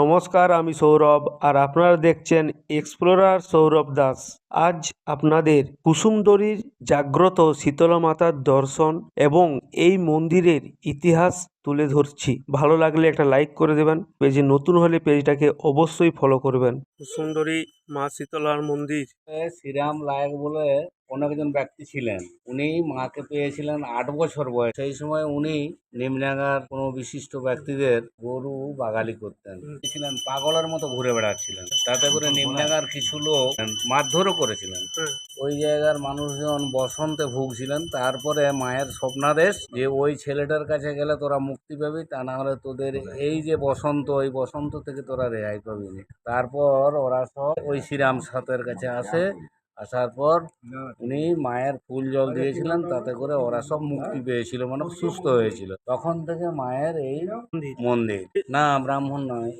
নমস্কার, আমি সৌরভ আর আপনারা দেখছেন এক্সপ্লোরার সৌরভ দাস। আজ আপনাদের কুসুমদরির জাগ্রত শীতলা মাতার দর্শন এবং এই মন্দিরের ইতিহাস তুলে ধরছি। ভালো লাগলে একটা লাইক করে দেবেন, পেজে নতুন হলে পেজটাকে অবশ্যই ফলো করবেন। কুসুমদরি মা শীতলার মন্দির। শ্রীরাম লায়ক বলে অনেকজন ব্যক্তি ছিলেন। উনি মাকে পেয়েছিলেন 8 বছর বয়স। সেই সময় উনি নিমডাঙ্গার কোনো বিশিষ্ট ব্যক্তিদের গরু বাগালি করতেন। ছিলেন পাগলের মতো ঘুরে বেড়াচ্ছিলেন, তাতে করে নিমডাঙ্গার কিছু লোক মারধরও করেছিলেন। ওই জায়গার মানুষজন বসন্তে ভুগছিলেন। তারপরে মায়ের স্বপ্নাদেশ যে ওই ছেলেটার কাছে গেলে তোরা মুক্তি পাবি, তা না হলে তোদের এই যে বসন্ত, এই বসন্ত থেকে তোরা রেহাই পাবি না। তারপর ওরা সব ওই শ্রীরাম সাতের কাছে আসে। আসার পর উনি মায়ের ফুল জল দিয়েছিলেন, তাতে করে ওরা সব মুক্তি পেয়েছিল, মানে সুস্থ হয়েছিল। তখন থেকে মায়ের এই মন্দির। না, ব্রাহ্মণ নয়।